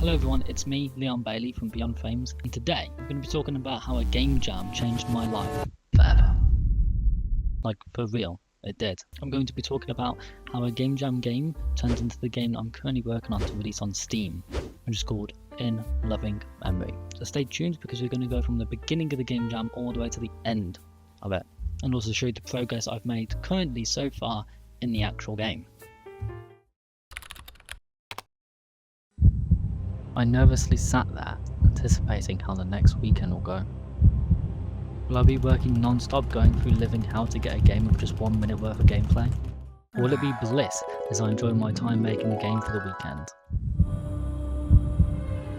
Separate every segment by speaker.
Speaker 1: Hello everyone, it's me, Leon Bailey from Beyond Frames, and today I'm going to be talking about how a game jam changed my life forever. Like, for real, it did. I'm going to be talking about how a game jam game turns into the game that I'm currently working on to release on Steam, which is called In Loving Memory. So stay tuned because we're going to go from the beginning of the game jam all the way to the end of it, and also show you the progress I've made currently so far in the actual game. I nervously sat there, anticipating how the next weekend will go. Will I be working non-stop going through living how to get a game with just 1 minute worth of gameplay? Or will it be bliss as I enjoy my time making the game for the weekend?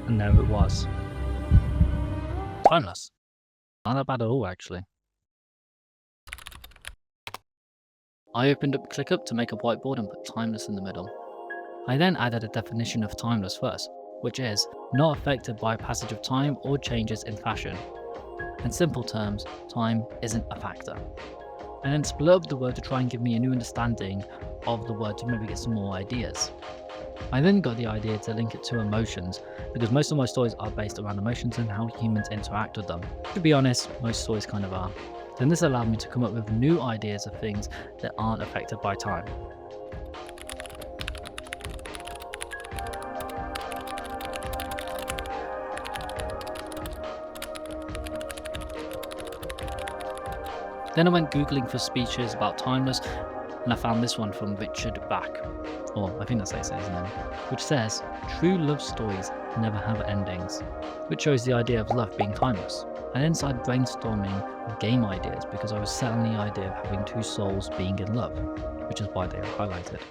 Speaker 1: And there it was. Timeless. Not that bad at all, actually. I opened up ClickUp to make a whiteboard and put timeless in the middle. I then added a definition of timeless first, which is not affected by passage of time or changes in fashion. In simple terms, time isn't a factor. And then split up the word to try and give me a new understanding of the word to maybe get some more ideas. I then got the idea to link it to emotions, because most of my stories are based around emotions and how humans interact with them. To be honest, most stories kind of are. Then this allowed me to come up with new ideas of things that aren't affected by time. Then I went googling for speeches about timeless, and I found this one from Richard Bach, or I think that's how you say his name, which says, "True love stories never have endings," which shows the idea of love being timeless. I then started brainstorming of game ideas because I was set on the idea of having two souls being in love, which is why they are highlighted.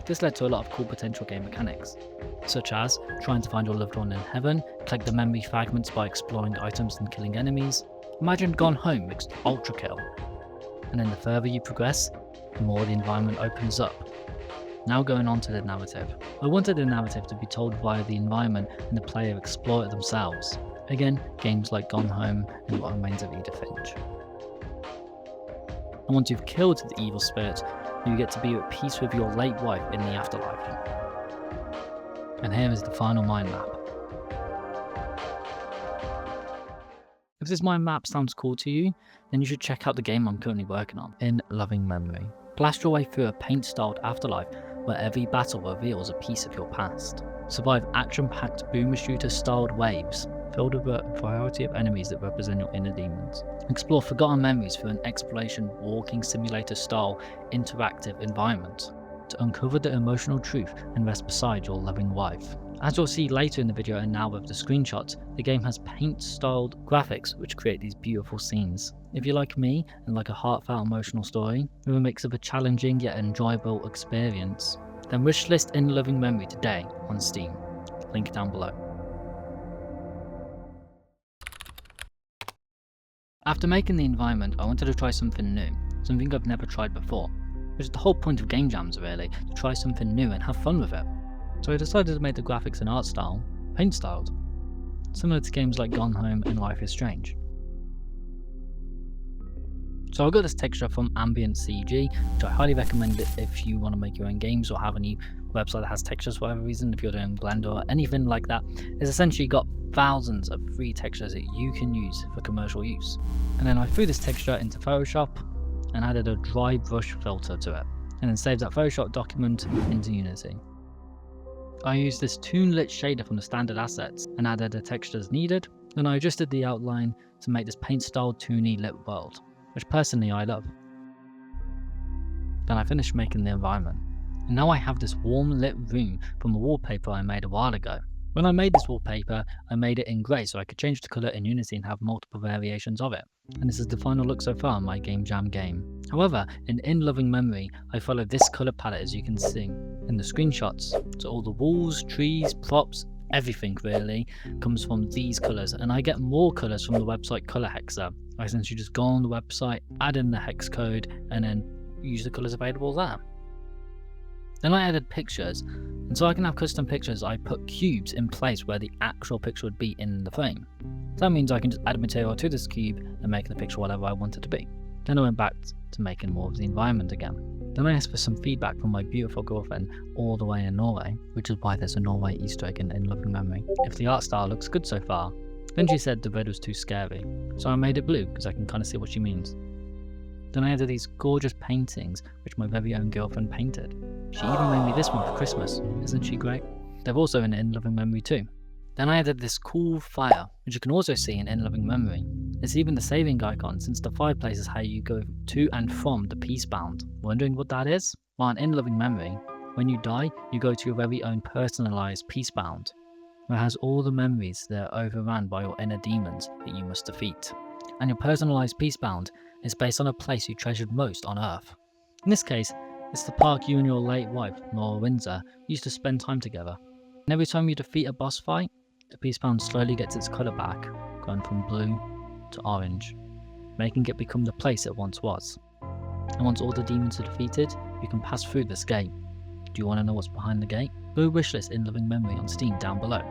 Speaker 1: This led to a lot of cool potential game mechanics, such as trying to find your loved one in heaven, collect the memory fragments by exploring items and killing enemies. Imagine Gone Home mixed Ultra Kill. And then the further you progress, the more the environment opens up. Now going on to the narrative. I wanted the narrative to be told via the environment and the player explore it themselves. Again, games like Gone Home and What Remains of Edith Finch. And once you've killed the evil spirits, you get to be at peace with your late wife in the afterlife. And here is the final mind map. If this mind map sounds cool to you, then you should check out the game I'm currently working on, In Loving Memory. Blast your way through a paint-styled afterlife where every battle reveals a piece of your past. Survive action-packed boomer shooter-styled waves filled with a variety of enemies that represent your inner demons. Explore forgotten memories through an exploration walking simulator-style interactive environment to uncover the emotional truth and rest beside your loving wife. As you'll see later in the video and now with the screenshots, the game has paint-styled graphics which create these beautiful scenes. If you're like me and like a heartfelt emotional story, with a mix of a challenging yet enjoyable experience, then wishlist In Loving Memory today on Steam. Link down below. After making the environment, I wanted to try something new, something I've never tried before, which is the whole point of game jams really, to try something new and have fun with it. So I decided to make the graphics and art style paint-styled, similar to games like Gone Home and Life is Strange. So I got this texture from Ambient CG, which I highly recommend if you want to make your own games or have any website that has textures for whatever reason, if you're doing Blender or anything like that. It's essentially got thousands of free textures that you can use for commercial use. And then I threw this texture into Photoshop and added a dry brush filter to it, and then saved that Photoshop document into Unity. I used this toon-lit shader from the standard assets and added the textures needed, then I adjusted the outline to make this paint-styled toony lit world, which personally I love. Then I finished making the environment, and now I have this warm lit room from a wallpaper I made a while ago. When I made this wallpaper, I made it in grey so I could change the colour in Unity and have multiple variations of it. And this is the final look so far on my game jam game. However, in Loving Memory, I followed this colour palette as you can see in the screenshots. So all the walls, trees, props, everything really comes from these colours, and I get more colours from the website Colour Hexer. I essentially just go on the website, add in the hex code, and then use the colours available there. Then I added pictures, and so I can have custom pictures, I put cubes in place where the actual picture would be in the frame. So that means I can just add material to this cube and make the picture whatever I want it to be. Then I went back to making more of the environment again. Then I asked for some feedback from my beautiful girlfriend all the way in Norway, which is why there's a Norway Easter egg in Loving Memory, if the art style looks good so far. Then she said the red was too scary, so I made it blue because I can kind of see what she means. Then I added these gorgeous paintings which my very own girlfriend painted. She even made me this one for Christmas, isn't she great? They're also in Loving Memory too. Then I added this cool fire, which you can also see in Loving Memory. It's even the saving icon, since the fireplace is how you go to and from the Peacebound. Wondering what that is? Well, in Loving Memory, when you die, you go to your very own personalised Peacebound, where it has all the memories that are overrun by your inner demons that you must defeat. And your personalised Peacebound is based on a place you treasured most on Earth. In this case, it's the park you and your late wife, Laura Windsor, used to spend time together. And every time you defeat a boss fight, the Peacebound slowly gets its colour back, going from blue to orange, making it become the place it once was. And once all the demons are defeated, you can pass through this gate. Do you want to know what's behind the gate? Go wishlist in Loving Memory on Steam down below.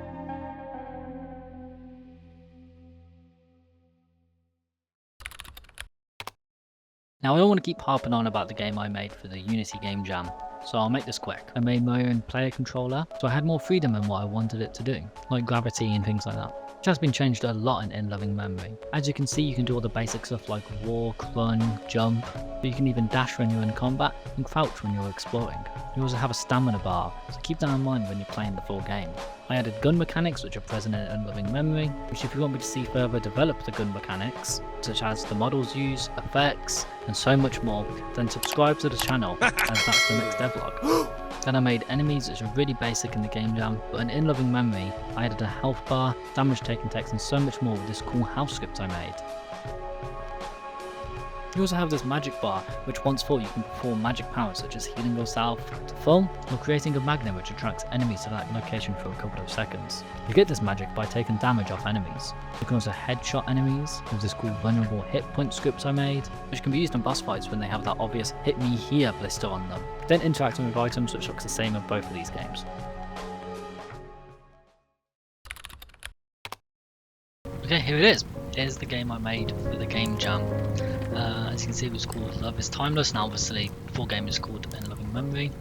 Speaker 1: Now I don't want to keep harping on about the game I made for the Unity Game Jam, so I'll make this quick. I made my own player controller, so I had more freedom in what I wanted it to do, like gravity and things like that, which has been changed a lot in Loving Memory. As you can see, you can do all the basic stuff like walk, run, jump, but you can even dash when you're in combat and crouch when you're exploring. You also have a stamina bar, so keep that in mind when you're playing the full game. I added gun mechanics which are present in Loving Memory, which if you want me to see further develop the gun mechanics, such as the models used, effects, and so much more, then subscribe to the channel, as that's the next devlog. Then I made enemies which are really basic in the game jam, but in Loving Memory, I added a health bar, damage taken text, and so much more with this cool house script I made. You also have this magic bar, which once full you can perform magic powers such as healing yourself to full, or creating a magnet which attracts enemies to that location for a couple of seconds. You get this magic by taking damage off enemies. You can also headshot enemies with this cool vulnerable hit point script I made, which can be used in boss fights when they have that obvious hit me here blister on them. Then interacting with items which looks the same in both of these games. Okay, here it is. Here's the game I made for the Game Jam. As you can see, it was called Love is Timeless. Now obviously the full game is called In Loving Memory.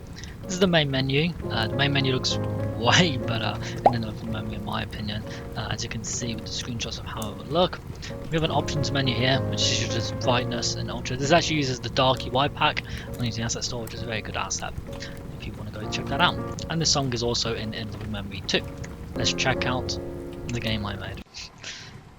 Speaker 1: This is the main menu. The main menu looks way better in Loving Memory in my opinion. As you can see with the screenshots of how it would look. We have an options menu here, which is just brightness and ultra. This actually uses the dark UI pack on using asset store, which is a very good asset if you want to go check that out. And the song is also in Loving Memory too. Let's check out the game I made.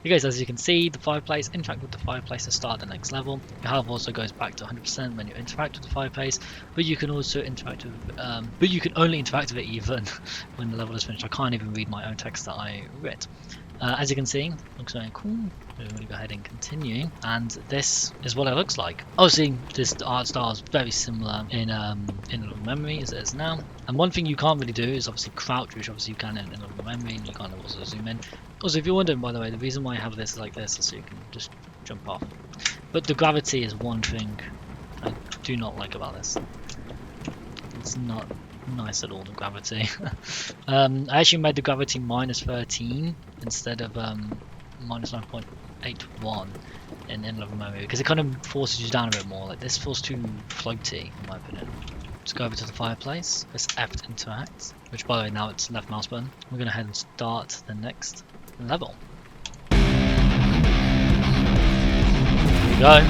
Speaker 1: You guys, as you can see, the fireplace, interact with the fireplace to start the next level. Your health also goes back to 100% when you interact with the fireplace, but you can also interact with, but you can only interact with it even when the level is finished. I can't even read my own text that I wrote. As you can see, looks very cool. We're going to go ahead and continue, and this is what it looks like. Obviously, this art style is very similar in Loving Memory as it is now. And one thing you can't really do is obviously crouch, which obviously you can in Loving Memory, and you can't also zoom in. Also, if you're wondering, by the way, the reason why I have this like this is so you can just jump off. But the gravity is one thing I do not like about this. It's not nice at all, the gravity. I actually made the gravity minus 13 instead of minus 9.81 in Loving Memory, because it kind of forces you down a bit more. Like this feels too floaty in my opinion. Let's go over to the fireplace. Let's F to interact, which by the way now it's left mouse button. We're going to head and start the next level. Here we go.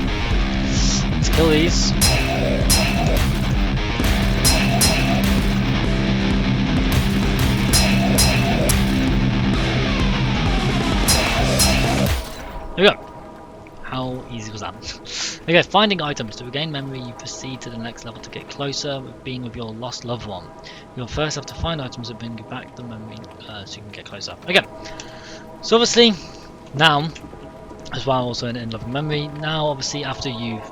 Speaker 1: Let's kill these. There we go. How easy was that? Okay, finding items. To regain memory, you proceed to the next level to get closer with being with your lost loved one. You'll first have to find items that bring you back the memory so you can get closer. Okay, so obviously now, as well also in Loving Memory, now obviously after you've,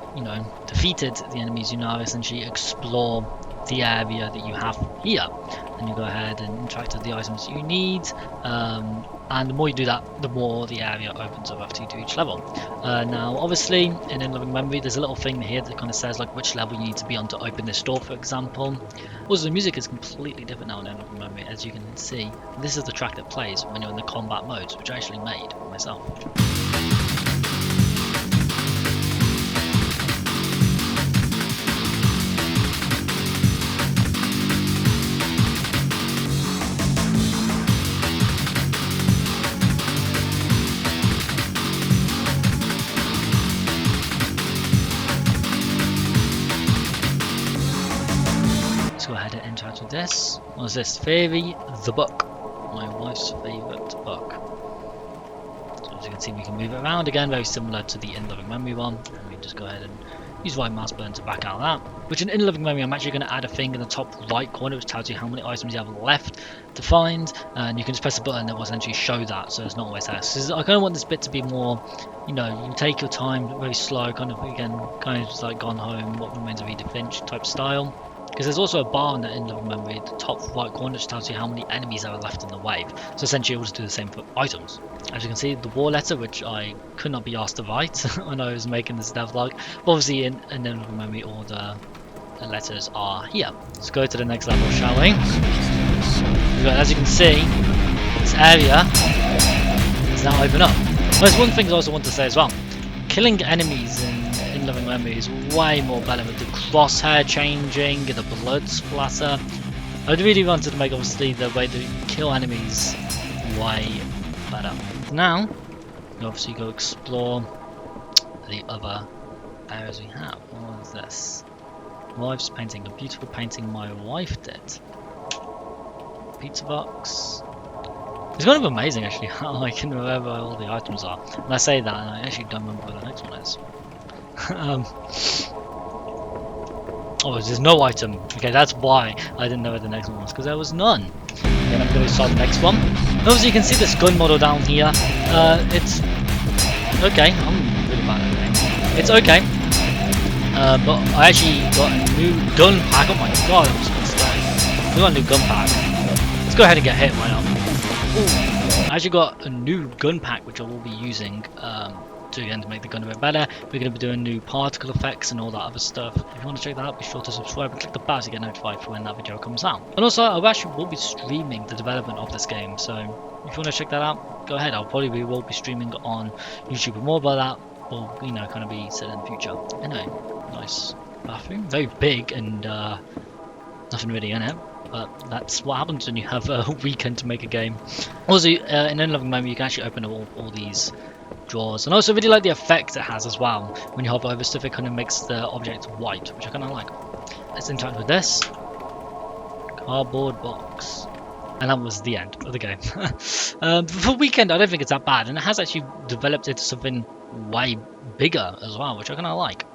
Speaker 1: defeated the enemies, you now essentially explore the area that you have here. And you go ahead and interact with the items you need. And the more you do that, the more the area opens up after you do each level. Now, obviously, in Loving Memory, there's a little thing here that kind of says like which level you need to be on to open this door, for example. Also, the music is completely different now in Loving Memory, as you can see. This is the track that plays when you're in the combat modes, which I actually made for myself. let's go ahead and interact with this. What's this? Fairy the Book. My wife's favourite book. So as you can see, we can move it around again, very similar to the in-loving memory one. And we just go ahead and use right mouse button to back out of that. Which in in-loving memory, I'm actually going to add a thing in the top right corner which tells you how many items you have left to find, and you can just press a button that will essentially show that, so it's not always there. So I kind of want this bit to be more, you know, you take your time, very slow, kind of again, kind of just like Gone Home, What Remains of Edith Finch type style. Because there's also a bar in the in-loving memory at the top right corner which tells you how many enemies there are left in the wave. So essentially it will just do the same for items. As you can see, the war letter, which I could not be asked to write when I was making this devlog, but obviously in in-loving memory all the letters are here. Let's go to the next level, shall we? As you can see, this area is now open up. There's one thing I also want to say as well. Killing enemies in loving memory is way more better with the crosshair changing, the blood splatter. I really wanted to make obviously the way to kill enemies way better. Now, you obviously go explore the other areas we have. What is this? Wife's painting, a beautiful painting my wife did. Pizza box. It's kind of amazing actually how I can remember all the items are. When I say that, I actually don't remember what the next one is. Oh, there's no item. Okay, that's why I didn't know what the next one was, because there was none. Then I'm going to start the next one. Obviously, you can see this gun model down here. It's okay. I'm really bad at it. It's okay. But I actually got a new gun pack. Oh my god, that was good. We got a new gun pack. Let's go ahead and get hit. Why not? Ooh. I actually got a new gun pack, which I will be using to make the gun a bit better. We're going to be doing new particle effects and all that other stuff. If you want to check that out, be sure to subscribe and click the bell to get notified for when that video comes out. And also, I actually will be streaming the development of this game, so if you want to check that out, go ahead. I'll probably will be streaming on YouTube and more about that, or you know, kind of be set in the future. Anyway, nice bathroom, very big and nothing really in it. But that's what happens when you have a weekend to make a game. Also, in in-loving memory, you can actually open up all these drawers, and I also really like the effect it has as well. When you hover over stuff, it kind of makes the object white, which I kind of like. Let's interact with this cardboard box, and that was the end of the game. For weekend, I don't think it's that bad, and it has actually developed into something way bigger as well, which I kind of like.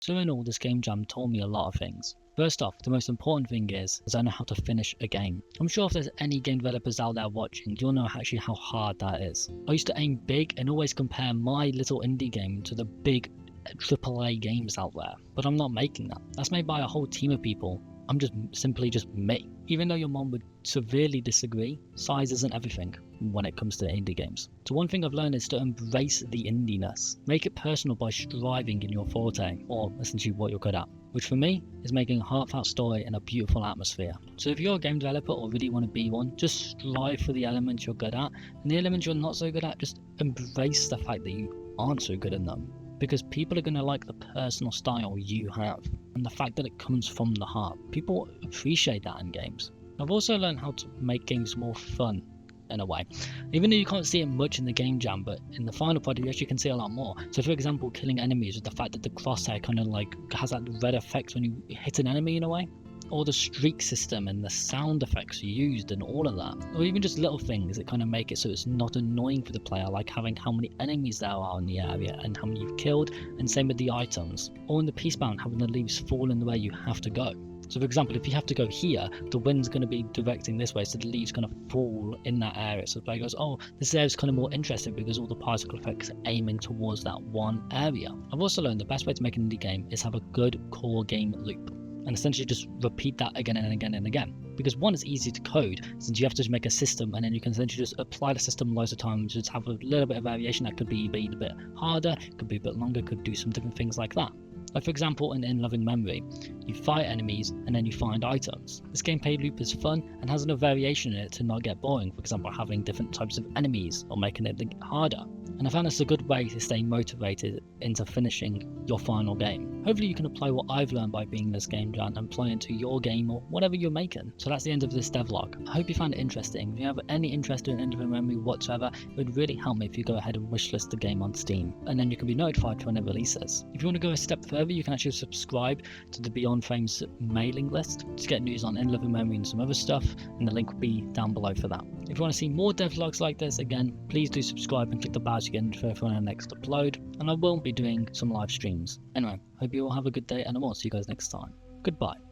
Speaker 1: So in all, this game jam taught me a lot of things. First off, the most important thing is I know how to finish a game. I'm sure if there's any game developers out there watching, you'll know actually how hard that is. I used to aim big and always compare my little indie game to the big AAA games out there, but I'm not making that. That's made by a whole team of people. I'm just simply me. Even though your mom would severely disagree, size isn't everything when it comes to indie games. So one thing I've learned is to embrace the indiness. Make it personal by striving in your forte, or essentially what you're good at. Which for me is making a heartfelt story in a beautiful atmosphere. So if you're a game developer or really want to be one, just strive for the elements you're good at, and the elements you're not so good at, just embrace the fact that you aren't so good in them. Because people are going to like the personal style you have, and the fact that it comes from the heart. People appreciate that in games. I've also learned how to make games more fun, in a way. Even though you can't see it much in the game jam, but in the final product you actually can see a lot more. So for example, killing enemies with the fact that the crosshair kind of like has that red effect when you hit an enemy in a way. Or the streak system and the sound effects used and all of that. Or even just little things that kind of make it so it's not annoying for the player, like having how many enemies there are in the area and how many you've killed, and same with the items. Or in the peace bound, having the leaves fall in the way you have to go. So for example, if you have to go here, the wind's going to be directing this way, so the leaves kind of fall in that area. So the player goes, oh, this area is kind of more interesting because all the particle effects are aiming towards that one area. I've also learned the best way to make an indie game is have a good core game loop. And essentially just repeat that again and again and again. Because one, is easy to code, since you have to just make a system and then you can essentially just apply the system loads of times, just have a little bit of variation. That could be a bit harder, could be a bit longer, could do some different things like that. Like for example, in loving memory, you fight enemies and then you find items. This gameplay loop is fun and has enough variation in it to not get boring. For example, having different types of enemies or making it harder. And I found this a good way to stay motivated into finishing your final game. Hopefully you can apply what I've learned by being this game giant and apply it to your game or whatever you're making. So that's the end of this devlog. I hope you found it interesting. If you have any interest in End of Memory whatsoever, it would really help me if you go ahead and wishlist the game on Steam, and then you can be notified when it releases. If you want to go a step further, you can actually subscribe to the Beyond Frames mailing list to get news on End of Memory and some other stuff, and the link will be down below for that. If you want to see more devlogs like this, again, please do subscribe and click the badge again for the next upload, and I will be doing some live streams. Anyway, hope you all have a good day, and I will see you guys next time. Goodbye.